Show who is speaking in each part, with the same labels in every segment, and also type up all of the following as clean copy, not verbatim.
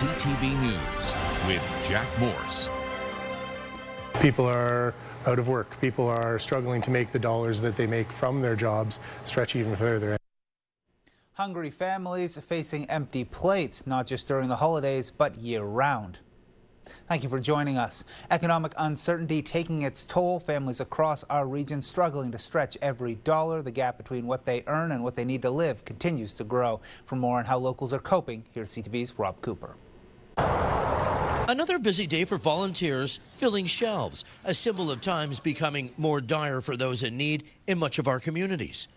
Speaker 1: CTV News with Jack Morse.
Speaker 2: People are out of work. People are struggling to make the dollars that they make from their jobs stretch even further.
Speaker 3: Hungry families facing empty plates, not just during the holidays, but year-round. Thank you for joining us. Economic uncertainty taking its toll. Families across our region struggling to stretch every dollar. The gap between what they earn and what they need to live continues to grow. For more on how locals are coping, here's CTV's Rob Cooper.
Speaker 4: Another busy day for volunteers filling shelves, a symbol of times becoming more dire for those in need in much of our communities.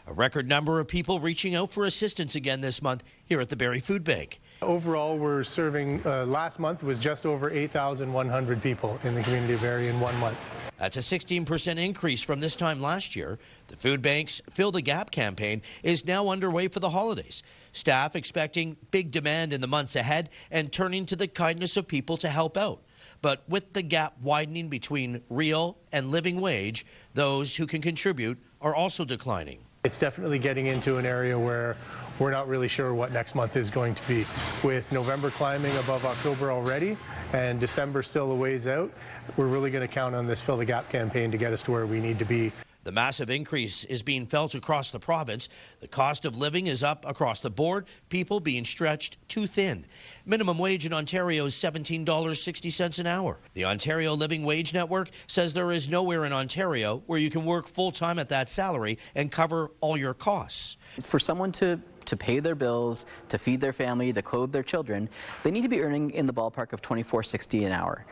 Speaker 4: A record number of people reaching out for assistance again this month here at the Barrie Food Bank.
Speaker 2: Overall, we're serving, last month was just over 8,100 people in the community of Barrie in 1 month.
Speaker 4: That's a 16% increase from this time last year. The food bank's Fill the Gap campaign is now underway for the holidays. Staff expecting big demand in the months ahead and turning to the kindness of people to help out. But with the gap widening between real and living wage, those who can contribute are also declining.
Speaker 2: It's definitely getting into an area where we're not really sure what next month is going to be. With November climbing above October already and December still a ways out, we're really going to count on this Fill the Gap campaign to get us to where we need to be.
Speaker 4: The massive increase is being felt across the province. The cost of living is up across the board, people being stretched too thin. Minimum wage in Ontario is $17.60 an hour. The Ontario Living Wage Network says there is nowhere in Ontario where you can work full-time at that salary and cover all your costs.
Speaker 5: For someone to pay their bills, to feed their family, to clothe their children, they need to be earning in the ballpark of $24.60 an hour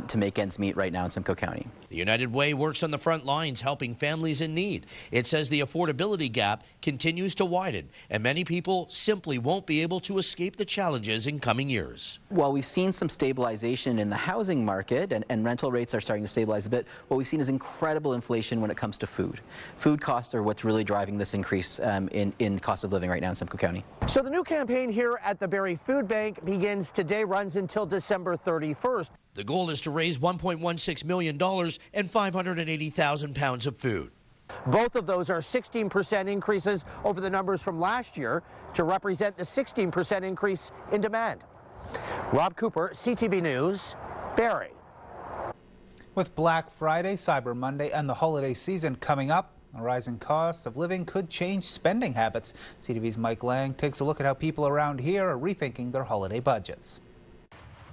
Speaker 5: to make ends meet right now in Simcoe County.
Speaker 4: The United Way works on the front lines helping families in need. It says the affordability gap continues to widen and many people simply won't be able to escape the challenges in coming years.
Speaker 5: While we've seen some stabilization in the housing market and rental rates are starting to stabilize a bit, what we've seen is incredible inflation when it comes to food. Food costs are what's really driving this increase in cost of living right now in Simcoe County.
Speaker 6: So the new campaign here at the Barrie Food Bank begins today, runs until December 31st.
Speaker 4: The goal is to raise $1.16 million and 580,000 pounds of food.
Speaker 6: Both of those are 16% increases over the numbers from last year to represent the 16% increase in demand. Rob Cooper, CTV News, Barrie.
Speaker 3: With Black Friday, Cyber Monday, and the holiday season coming up, a rising cost of living could change spending habits. CTV's Mike Lang takes a look at how people around here are rethinking their holiday budgets.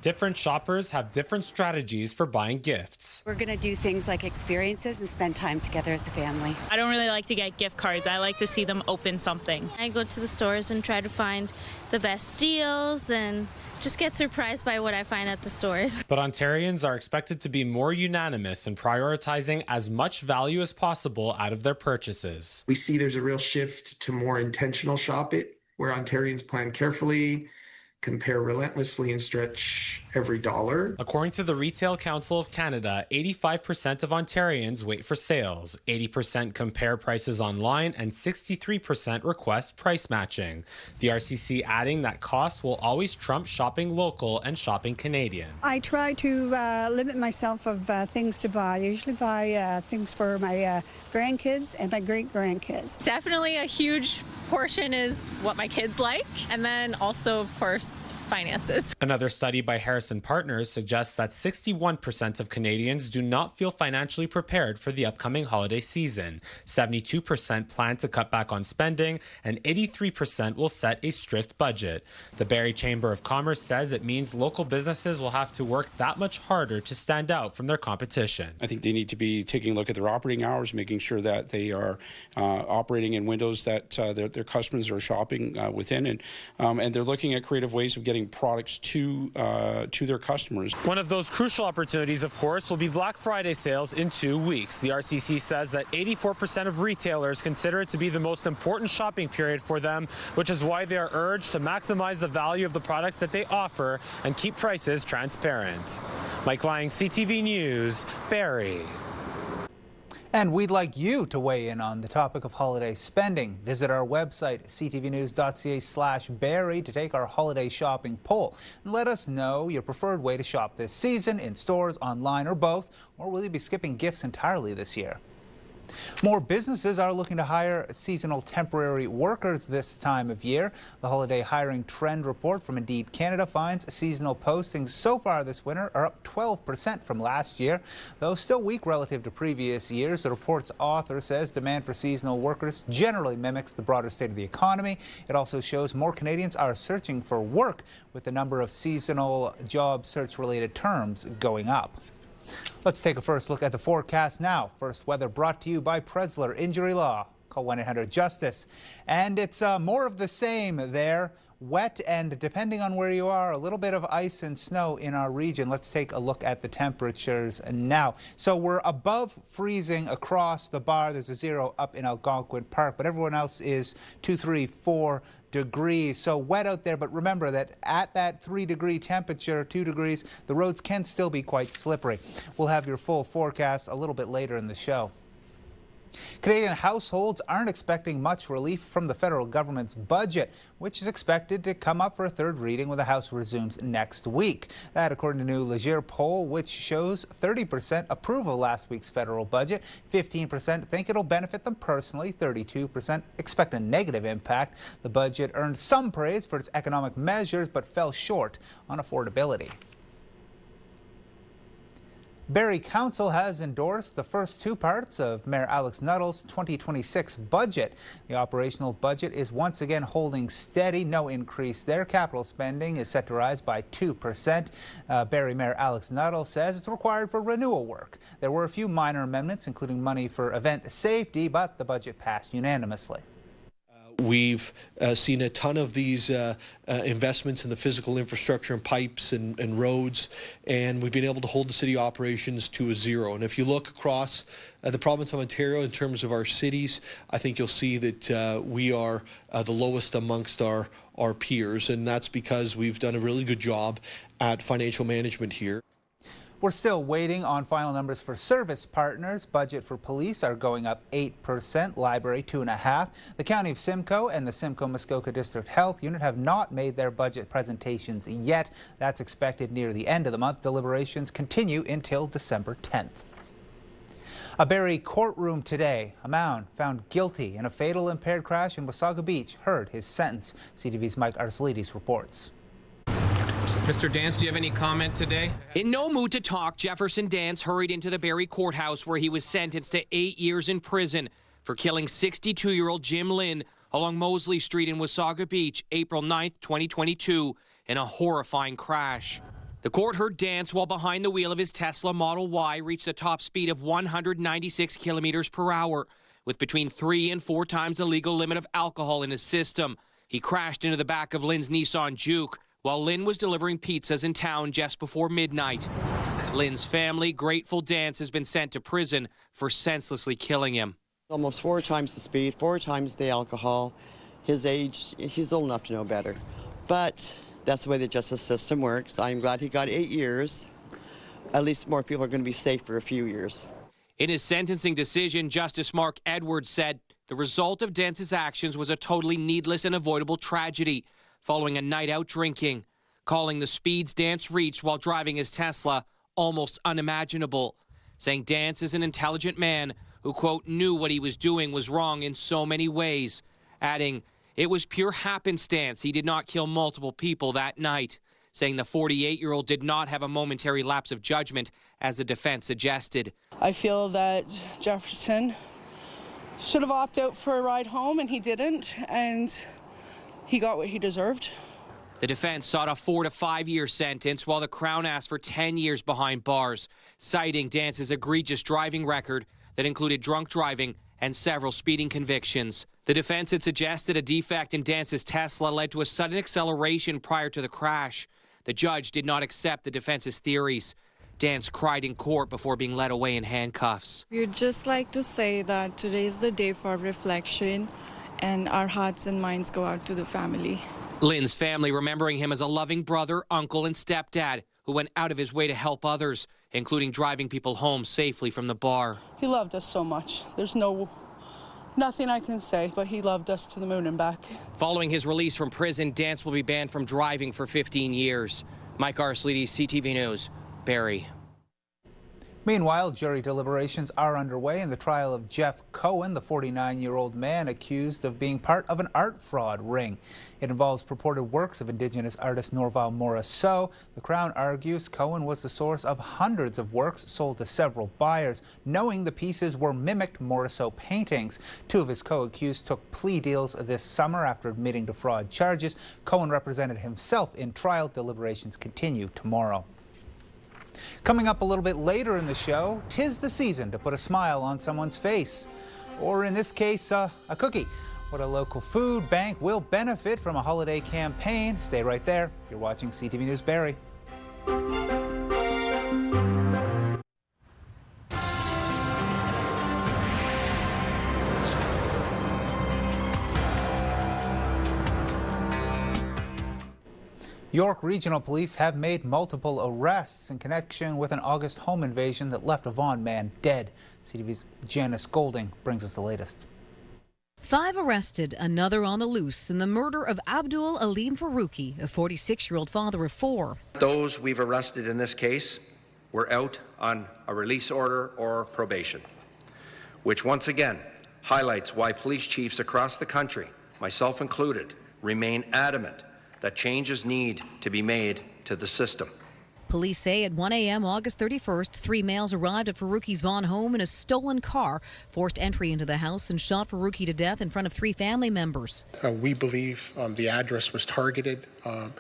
Speaker 7: Different shoppers have different strategies for buying gifts.
Speaker 8: We're going to do things like experiences and spend time together as a family.
Speaker 9: I don't really like to get gift cards. I like to see them open something.
Speaker 10: I go to the stores and try to find the best deals and just get surprised by what I find at the stores.
Speaker 7: But Ontarians are expected to be more unanimous in prioritizing as much value as possible out of their purchases.
Speaker 11: We see there's a real shift to more intentional shopping, where Ontarians plan carefully, compare relentlessly, and stretch every dollar.
Speaker 7: According to the Retail Council of Canada, 85% of Ontarians wait for sales, 80% compare prices online, and 63% request price matching. The RCC adding that cost will always trump shopping local and shopping Canadian.
Speaker 12: I try to limit myself of things to buy. I usually buy things for my grandkids and my great-grandkids.
Speaker 9: Definitely a huge portion is what my kids like, and then also, of course, finances.
Speaker 7: Another study by Harrison Partners suggests that 61% of Canadians do not feel financially prepared for the upcoming holiday season. 72% plan to cut back on spending, and 83% will set a strict budget. The Barrie Chamber of Commerce says it means local businesses will have to work that much harder to stand out from their competition.
Speaker 13: I think they need to be taking a look at their operating hours, making sure that they are operating in windows that their customers are shopping within, and they're looking at creative ways of getting products to their customers.
Speaker 7: One of those crucial opportunities, of course, will be Black Friday sales in 2 weeks. The RCC says that 84% of retailers consider it to be the most important shopping period for them, which is why they are urged to maximize the value of the products that they offer and keep prices transparent. Mike Lang, CTV News, Barrie.
Speaker 3: And we'd like you to weigh in on the topic of holiday spending. Visit our website, ctvnews.ca/Barrie, to take our holiday shopping poll. And let us know your preferred way to shop this season, in stores, online, or both. Or will you be skipping gifts entirely this year? More businesses are looking to hire seasonal temporary workers this time of year. The holiday hiring trend report from Indeed Canada finds seasonal postings so far this winter are up 12% from last year. Though still weak relative to previous years, the report's author says demand for seasonal workers generally mimics the broader state of the economy. It also shows more Canadians are searching for work, with the number of seasonal job search-related terms going up. Let's take a first look at the forecast now. First weather brought to you by Presler Injury Law. Call 1-800-JUSTICE. And it's more of the same there. Wet and, depending on where you are, a little bit of ice and snow in our region. Let's take a look at the temperatures now. So we're above freezing across the bar. There's a 0 up in Algonquin Park, but everyone else is 2, 3, 4 degrees. So wet out there, but remember that at that 3-degree temperature, 2 degrees, the roads can still be quite slippery. We'll have your full forecast a little bit later in the show. Canadian households aren't expecting much relief from the federal government's budget, which is expected to come up for a third reading when the House resumes next week. That according to a new Leger poll, which shows 30% approve of last week's federal budget, 15% think it'll benefit them personally, 32% expect a negative impact. The budget earned some praise for its economic measures, but fell short on affordability. Barrie Council has endorsed the first 2 parts of Mayor Alex Nuttall's 2026 budget. The operational budget is once again holding steady, no increase there. Capital spending is set to rise by 2%. Barrie Mayor Alex Nuttall says it's required for renewal work. There were a few minor amendments, including money for event safety, but the budget passed unanimously.
Speaker 4: We've seen a ton of these investments in the physical infrastructure and pipes and roads, and we've been able to hold the city operations to a 0. And if you look across the province of Ontario in terms of our cities, I think you'll see that we are the lowest amongst our peers, and that's because we've done a really good job at financial management here.
Speaker 3: We're still waiting on final numbers for service partners. Budget for police are going up 8%, library 2.5%. The County of Simcoe and the Simcoe-Muskoka District Health Unit have not made their budget presentations yet. That's expected near the end of the month. Deliberations continue until December 10th. A Barrie courtroom today. A man found guilty in a fatal impaired crash in Wasaga Beach heard his sentence. CTV's Mike Arselides reports.
Speaker 14: Mr. Dance, do you have any comment today? In no mood to talk, Jefferson Dance hurried into the Barrie courthouse where he was sentenced to 8 years in prison for killing 62-year-old Jim Lynn along Mosley Street in Wasaga Beach, April 9th, 2022, in a horrifying crash. The court heard Dance while behind the wheel of his Tesla Model Y reached a top speed of 196 kilometers per hour, with between 3 and 4 times the legal limit of alcohol in his system. He crashed into the back of Lynn's Nissan Juke while Lynn was delivering pizzas in town just before midnight. Lynn's family, grateful Dance has been sent to prison for senselessly killing him.
Speaker 15: Almost 4 times the speed, 4 times the alcohol. His age, he's old enough to know better. But that's the way the justice system works. I'm glad he got 8 years. At least more people are going to be safe for a few years.
Speaker 14: In his sentencing decision, Justice Mark Edwards said the result of Dance's actions was a totally needless and avoidable tragedy following a night out drinking, calling the speeds Dance reached while driving his Tesla almost unimaginable, saying Dance is an intelligent man who, quote, knew what he was doing was wrong in so many ways, adding, it was pure happenstance he did not kill multiple people that night, saying the 48-year-old did not have a momentary lapse of judgment, as the defense suggested.
Speaker 16: I feel that Jefferson should have opted out for a ride home, and he didn't, and he got what he deserved.
Speaker 14: The defense sought a 4 to 5 year sentence, while the Crown asked for 10 years behind bars, citing Dance's egregious driving record that included drunk driving and several speeding convictions. The defense had suggested a defect in Dance's Tesla led to a sudden acceleration prior to the crash. The judge did not accept the defense's theories. Dance cried in court before being led away in handcuffs.
Speaker 17: We'd just like to say that today is the day for reflection, and our hearts and minds go out to the family.
Speaker 14: Lynn's family remembering him as a loving brother, uncle, and stepdad who went out of his way to help others, including driving people home safely from the bar.
Speaker 16: He loved us so much. There's nothing I can say, but he loved us to the moon and back.
Speaker 14: Following his release from prison, Dance will be banned from driving for 15 years. Mike Arselides, CTV News, Barrie.
Speaker 3: Meanwhile, jury deliberations are underway in the trial of Jeff Cohen, the 49-year-old man accused of being part of an art fraud ring. It involves purported works of Indigenous artist Norval Morrisseau. The Crown argues Cohen was the source of hundreds of works sold to several buyers, knowing the pieces were mimicked Morrisseau paintings. Two of his co-accused took plea deals this summer after admitting to fraud charges. Cohen represented himself in trial. Deliberations continue tomorrow. Coming up a little bit later in the show, 'tis the season to put a smile on someone's face. Or in this case, a cookie. What a local food bank will benefit from a holiday campaign. Stay right there. You're watching CTV News Barrie. York Regional Police have made multiple arrests in connection with an August home invasion that left a Vaughan man dead. CTV's Janice Golding brings us the latest.
Speaker 18: 5 arrested, another on the loose in the murder of Abdul Alim Farouki, a 46-year-old father of 4.
Speaker 19: Those we've arrested in this case were out on a release order or probation, which once again highlights why police chiefs across the country, myself included, remain adamant that changes need to be made to the system.
Speaker 18: Police say at 1 a.m. August 31st, 3 males arrived at Farouki's Vaughan home in a stolen car, forced entry into the house and shot Farouki to death in front of 3 family members.
Speaker 20: We believe the address was targeted.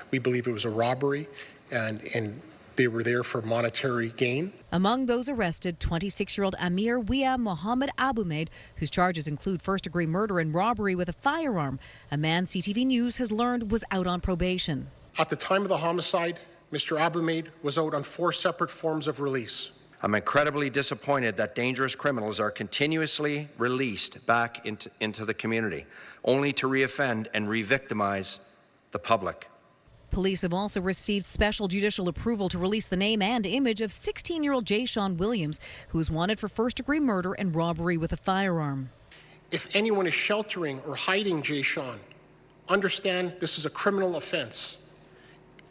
Speaker 20: We believe it was a robbery, and they were there for monetary gain.
Speaker 18: Among those arrested, 26-year-old Amir Wia Mohammed Abumaid, whose charges include first-degree murder and robbery with a firearm, a man CTV News has learned was out on probation.
Speaker 20: At the time of the homicide, Mr. Abumaid was out on 4 separate forms of release.
Speaker 19: I'm incredibly disappointed that dangerous criminals are continuously released back into the community, only to reoffend and re-victimize the public.
Speaker 18: Police have also received special judicial approval to release the name and image of 16-year-old Jayshawn Williams, who is wanted for first-degree murder and robbery with a firearm.
Speaker 20: If anyone is sheltering or hiding Jayshawn, understand this is a criminal offense.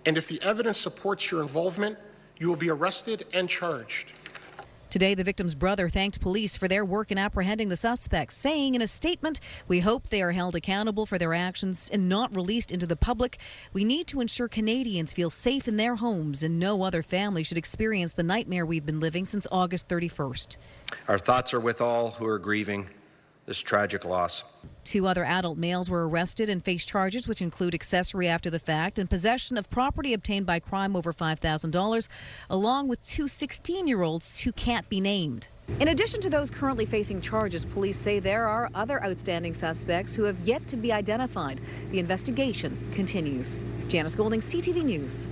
Speaker 20: And if the evidence supports your involvement, you will be arrested and charged.
Speaker 18: Today, the victim's brother thanked police for their work in apprehending the suspects, saying in a statement, "We hope they are held accountable for their actions and not released into the public. We need to ensure Canadians feel safe in their homes, and no other family should experience the nightmare we've been living since August 31st.
Speaker 19: Our thoughts are with all who are grieving this tragic loss."
Speaker 18: 2 other adult males were arrested and face charges which include accessory after the fact and possession of property obtained by crime over $5,000, along with 2 16-year-olds who can't be named. In addition to those currently facing charges, police say there are other outstanding suspects who have yet to be identified. The investigation continues. Janice Golding, CTV News.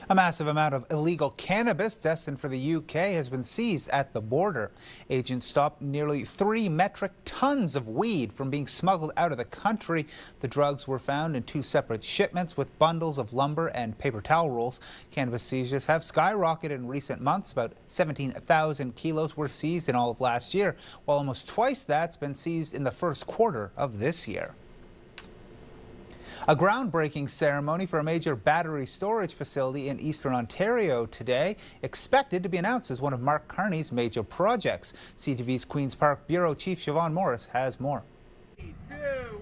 Speaker 3: A massive amount of illegal cannabis destined for the UK has been seized at the border. Agents stopped nearly 3 metric tons of weed from being smuggled out of the country. The drugs were found in 2 separate shipments with bundles of lumber and paper towel rolls. Cannabis seizures have skyrocketed in recent months. About 17,000 kilos were seized in all of last year, while almost twice that's been seized in the first quarter of this year. A groundbreaking ceremony for a major battery storage facility in Eastern Ontario today, expected to be announced as one of Mark Carney's major projects. CTV's Queen's Park Bureau Chief Siobhan Morris has more.
Speaker 21: 3, 2,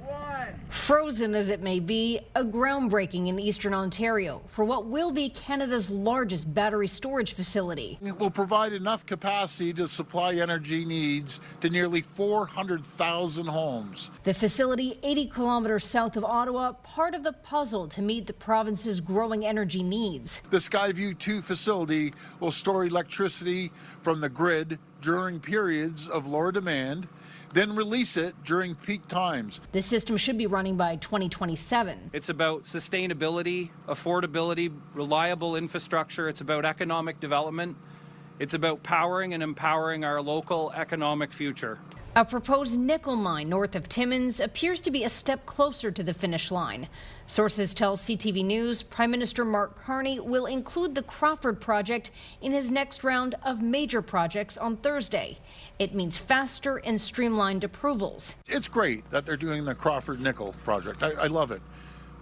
Speaker 21: 1. Frozen as it may be, a groundbreaking in Eastern Ontario for what will be Canada's largest battery storage facility.
Speaker 22: It will provide enough capacity to supply energy needs to nearly 400,000 homes.
Speaker 21: The facility, 80 kilometers south of Ottawa, part of the puzzle to meet the province's growing energy needs.
Speaker 22: The Skyview 2 facility will store electricity from the grid during periods of lower demand, then release it during peak times.
Speaker 21: The system should be running by 2027.
Speaker 23: It's about sustainability, affordability, reliable infrastructure. It's about economic development. It's about powering and empowering our local economic future.
Speaker 21: A proposed nickel mine north of Timmins appears to be a step closer to the finish line. Sources tell CTV News Prime Minister Mark Carney will include the Crawford project in his next round of major projects on Thursday. It means faster and streamlined approvals.
Speaker 22: It's great that they're doing the Crawford nickel project. I love it.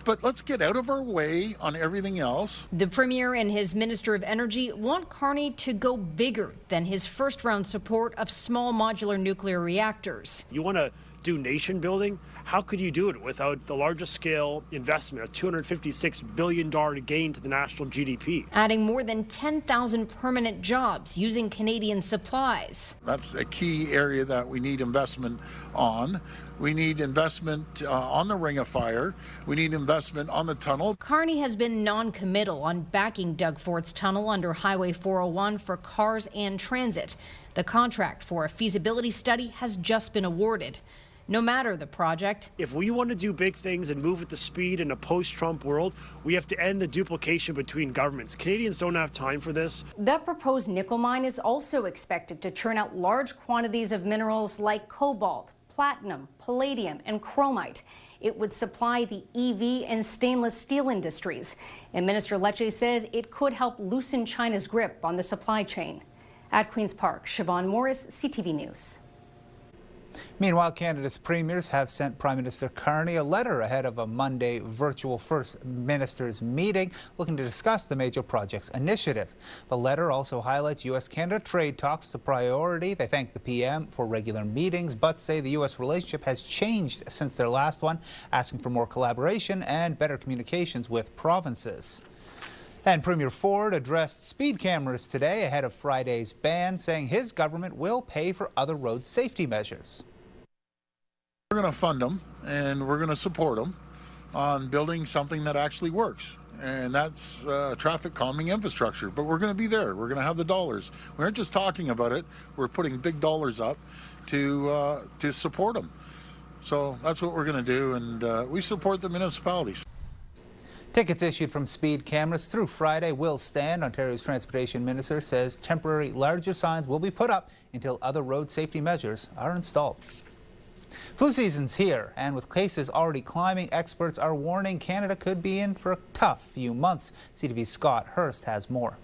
Speaker 22: but let's get out of our way on everything else.
Speaker 21: The Premier and his Minister of Energy want Carney to go bigger than his first-round support of small modular nuclear reactors.
Speaker 1: You want to do nation building? How could you do it without the largest scale investment, a $256 billion gain to the national GDP?
Speaker 21: Adding more than 10,000 permanent jobs using Canadian supplies.
Speaker 22: That's a key area that we need investment on. We need investment on the Ring of Fire. We need investment on the tunnel.
Speaker 21: Carney has been non-committal on backing Doug Fort's tunnel under Highway 401 for cars and transit. The contract for a feasibility study has just been awarded. No matter the project.
Speaker 1: If we want to do big things and move at the speed in a post-Trump world, we have to end the duplication between governments. Canadians don't have time for this.
Speaker 21: The proposed nickel mine is also expected to churn out large quantities of minerals like cobalt, platinum, palladium, and chromite. It would supply the EV and stainless steel industries. And Minister Lecce says it could help loosen China's grip on the supply chain. At Queen's Park, Siobhan Morris, CTV News.
Speaker 3: Meanwhile, Canada's premiers have sent Prime Minister Carney a letter ahead of a Monday virtual First Ministers meeting looking to discuss the major projects initiative. The letter also highlights U.S.-Canada trade talks as a priority. They thank the PM for regular meetings, but say the U.S. relationship has changed since their last one, asking for more collaboration and better communications with provinces. And Premier Ford addressed speed cameras today ahead of Friday's ban, saying his government will pay for other road safety measures.
Speaker 22: We're going to fund them and we're going to support them on building something that actually works. And that's traffic calming infrastructure. But we're going to be there. We're going to have the dollars. We aren't just talking about it. We're putting big dollars up to support them. So that's what we're going to do. And we support the municipalities.
Speaker 3: Tickets issued from speed cameras through Friday will stand. Ontario's Transportation Minister says temporary larger signs will be put up until other road safety measures are installed. Flu season's here, and with cases already climbing, experts are warning Canada could be in for a tough few months. CTV's Scott Hurst has more.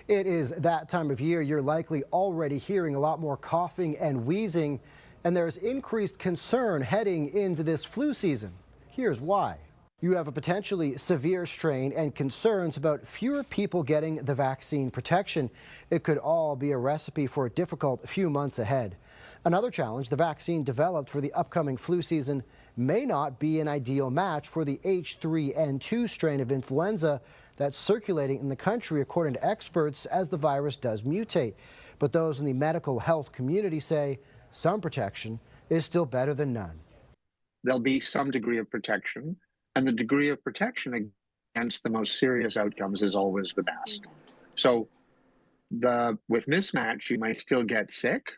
Speaker 2: It is that time of year. You're likely already hearing a lot more coughing and wheezing, and there's increased concern heading into this flu season. Here's why. You have a potentially severe strain and concerns about fewer people getting the vaccine protection. It could all be a recipe for a difficult few months ahead. Another challenge, the vaccine developed for the upcoming flu season may not be an ideal match for the H3N2 strain of influenza that's circulating in the country, according to experts, as the virus does mutate. But those in the medical health community say some protection is still better than none.
Speaker 5: There'll be some degree of protection. And the degree of protection against the most serious outcomes is always the best. So with mismatch, you might still get sick,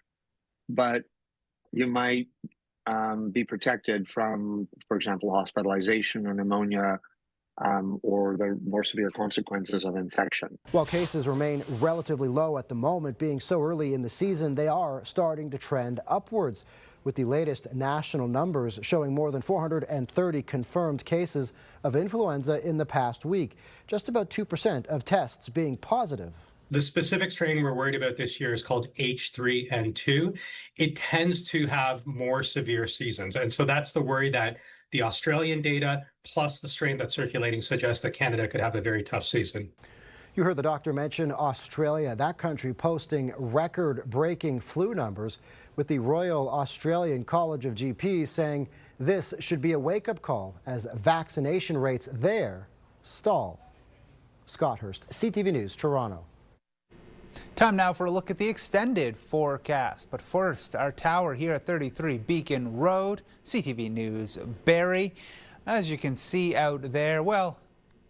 Speaker 5: but you might be protected from, for example, hospitalization or pneumonia or the more severe consequences of infection.
Speaker 2: While cases remain relatively low at the moment, being so early in the season, they are starting to trend upwards, with the latest national numbers showing more than 430 confirmed cases of influenza in the past week, just about 2% of tests being positive.
Speaker 24: The specific strain we're worried about this year is called H3N2. It tends to have more severe seasons. And so that's the worry, that the Australian data plus the strain that's circulating suggests that Canada could have a very tough season.
Speaker 2: You heard the doctor mention Australia, that country posting record-breaking flu numbers, with the Royal Australian College of GPs saying this should be a wake-up call as vaccination rates there stall. Scott Hurst, CTV News, Toronto.
Speaker 3: Time now for a look at the extended forecast. But first, our tower here at 33 Beacon Road, CTV News, Barrie. As you can see out there, well,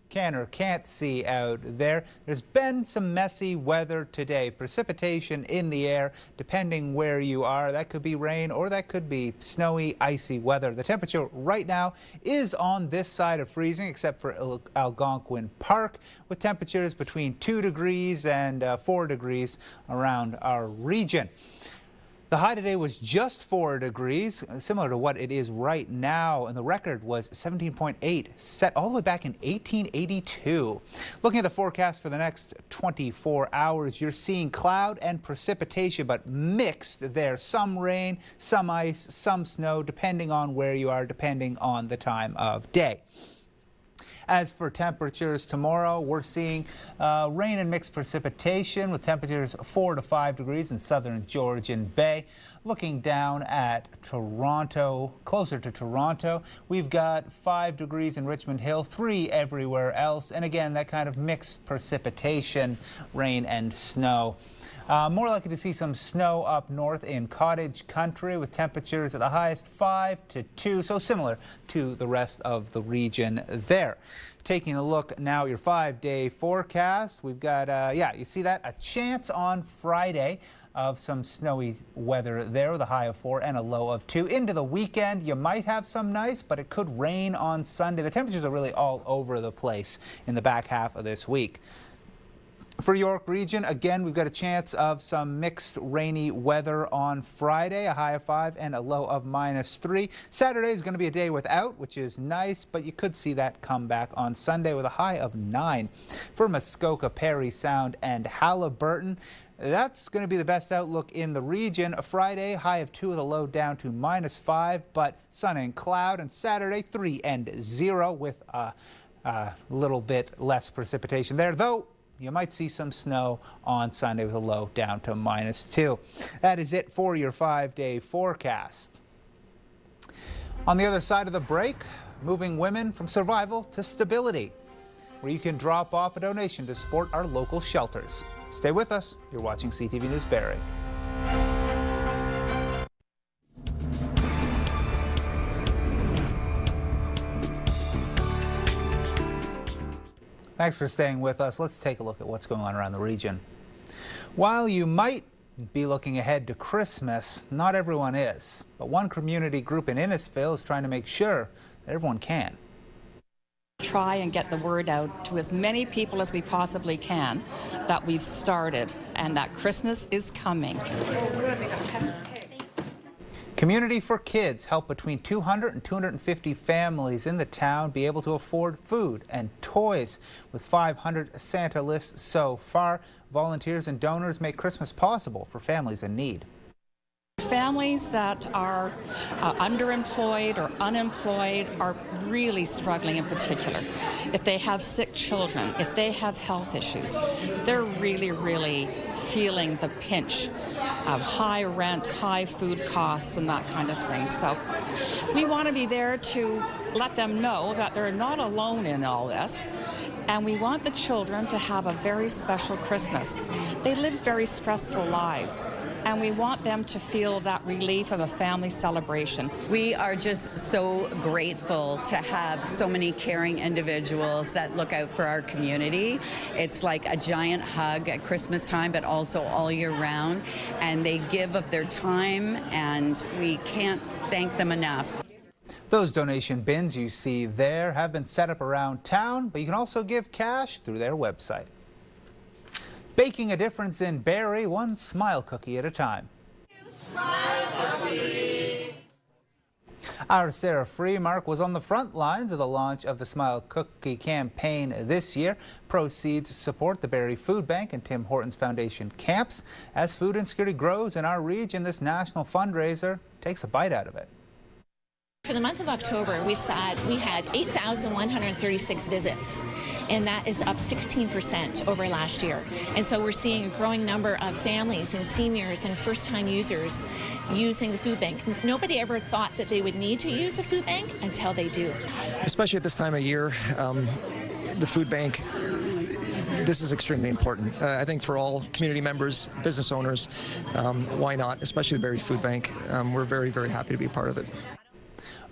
Speaker 3: can or can't see out there, there's been some messy weather today. Precipitation in the air, depending where you are. That could be rain or that could be snowy, icy weather. The temperature right now is on this side of freezing, except for Algonquin Park, with temperatures between 2 degrees and 4 degrees around our region. The high today was just 4 degrees, similar to what it is right now, and the record was 17.8, set all the way back in 1882. Looking at the forecast for the next 24 hours, you're seeing cloud and precipitation, but mixed there. Some rain, some ice, some snow, depending on where you are, depending on the time of day. As for temperatures tomorrow, we're seeing rain and mixed precipitation with temperatures 4 to 5 degrees in southern Georgian Bay. Looking down at Toronto, closer to Toronto, we've got 5 degrees in Richmond Hill, 3 everywhere else. And again, that kind of mixed precipitation, rain and snow. More likely to see some snow up north in Cottage Country with temperatures at the highest 5 to 2, so similar to the rest of the region there. Taking a look now at your 5-day forecast, we've got, you see that, a chance on Friday of some snowy weather there with a high of 4 and a low of 2. Into the weekend, you might have some nice, but it could rain on Sunday. The temperatures are really all over the place in the back half of this week. For York Region, again, we've got a chance of some mixed rainy weather on Friday, a high of 5 and a low of -3. Saturday is going to be a day without, which is nice, but you could see that come back on Sunday with a high of 9. For Muskoka, Parry Sound and Halliburton, that's going to be the best outlook in the region. A Friday, high of 2 with a low down to -5, but sun and cloud. And Saturday, 3 and 0 with a little bit less precipitation there, though you might see some snow on Sunday with a low down to -2. That is it for your 5-day forecast. On the other side of the break, moving women from survival to stability, where you can drop off a donation to support our local shelters. Stay with us. You're watching CTV News Barrie. Thanks for staying with us. Let's take a look at what's going on around the region. While you might be looking ahead to Christmas, not everyone is. But one community group in Innisfil is trying to make sure that everyone can.
Speaker 6: Try and get the word out to as many people as we possibly can that we've started and that Christmas is coming.
Speaker 3: Community for Kids help between 200 and 250 families in the town be able to afford food and toys. With 500 Santa lists so far, volunteers and donors make Christmas possible for families in need.
Speaker 6: Families that are underemployed or unemployed are really struggling in particular. If they have sick children, if they have health issues, they're really feeling the pinch of high rent, high food costs and that kind of thing. So we want to be there to let them know that they're not alone in all this. And we want the children to have a very special Christmas. They live very stressful lives, and we want them to feel that relief of a family celebration.
Speaker 8: We are just so grateful to have so many caring individuals that look out for our community. It's like a giant hug at Christmas time, but also all year round. And they give of their time, and we can't thank them enough.
Speaker 3: Those donation bins you see there have been set up around town, but you can also give cash through their website. Baking a difference in Barrie, one smile cookie at a time. Smile cookie. Our Sarah Freemark was on the front lines of the launch of the Smile Cookie campaign this year. Proceeds support the Barrie Food Bank and Tim Hortons Foundation camps. As food insecurity grows in our region, this national fundraiser takes a bite out of it.
Speaker 10: For the month of October, we had 8,136 visits, and that is up 16% over last year. And so we're seeing a growing number of families and seniors and first-time users using the food bank. Nobody ever thought that they would need to use a food bank until they do.
Speaker 11: Especially at this time of year, the food bank, this is extremely important. I think for all community members, business owners, why not, especially the Barrie Food Bank. We're very, very happy to be a part of it.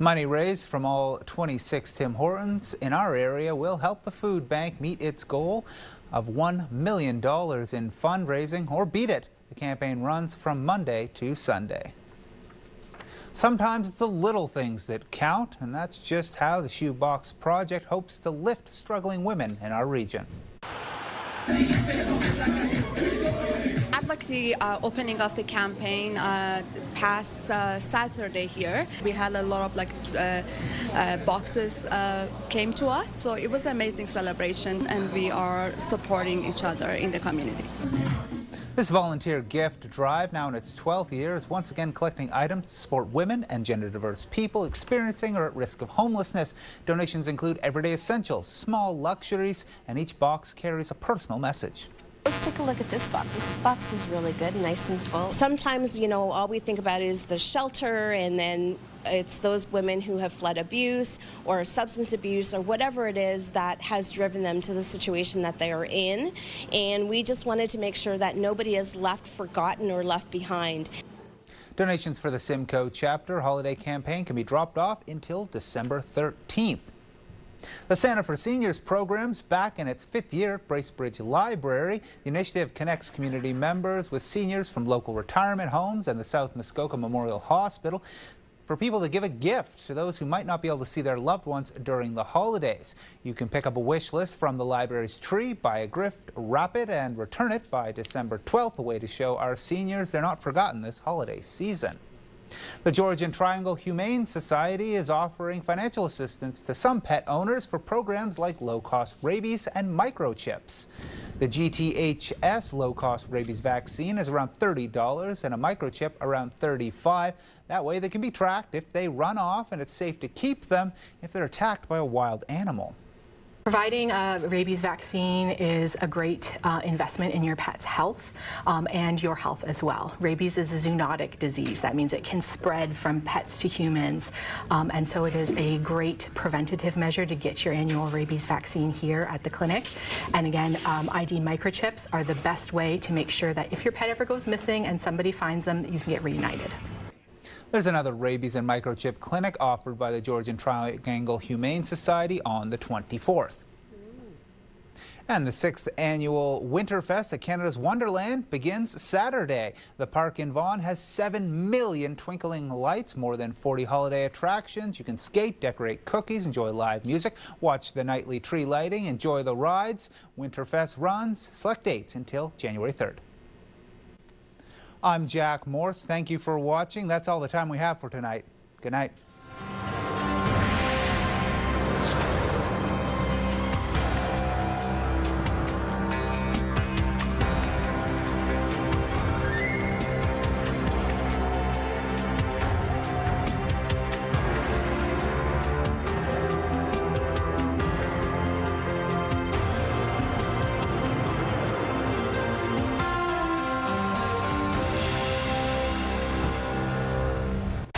Speaker 3: Money raised from all 26 Tim Hortons in our area will help the food bank meet its goal of $1 million in fundraising or beat it. The campaign runs from Monday to Sunday. Sometimes it's the little things that count, and that's just how the Shoebox Project hopes to lift struggling women in our region.
Speaker 25: I'd like the opening of the campaign past Saturday here. We had a lot of boxes came to us, so it was an amazing celebration, and we are supporting each other in the community.
Speaker 3: This volunteer gift drive, now in its 12th year, is once again collecting items to support women and gender diverse people experiencing or at risk of homelessness. Donations include everyday essentials, small luxuries, and each box carries a personal message.
Speaker 4: Let's take a look at this box. This box is really good, nice and full. Sometimes, you know, all we think about is the shelter, and then it's those women who have fled abuse or substance abuse or whatever it is that has driven them to the situation that they are in. And we just wanted to make sure that nobody is left forgotten or left behind.
Speaker 3: Donations for the Simcoe chapter holiday campaign can be dropped off until December 13th. The Center for Seniors program's back in its 5th year at Bracebridge Library. The initiative connects community members with seniors from local retirement homes and the South Muskoka Memorial Hospital for people to give a gift to those who might not be able to see their loved ones during the holidays. You can pick up a wish list from the library's tree, buy a gift, wrap it, and return it by December 12th, a way to show our seniors they're not forgotten this holiday season. The Georgian Triangle Humane Society is offering financial assistance to some pet owners for programs like low-cost rabies and microchips. The GTHS low-cost rabies vaccine is around $30 and a microchip around $35. That way they can be tracked if they run off, and it's safe to keep them if they're attacked by a wild animal.
Speaker 7: Providing a rabies vaccine is a great investment in your pet's health and your health as well. Rabies is a zoonotic disease. That means it can spread from pets to humans, and so it is a great preventative measure to get your annual rabies vaccine here at the clinic. And again, ID microchips are the best way to make sure that if your pet ever goes missing and somebody finds them, you can get reunited.
Speaker 3: There's another rabies and microchip clinic offered by the Georgian Triangle Humane Society on the 24th. And the 6th annual Winterfest at Canada's Wonderland begins Saturday. The park in Vaughan has 7 million twinkling lights, more than 40 holiday attractions. You can skate, decorate cookies, enjoy live music, watch the nightly tree lighting, enjoy the rides. Winterfest runs, select dates until January 3rd. I'm Jack Morse. Thank you for watching. That's all the time we have for tonight. Good night.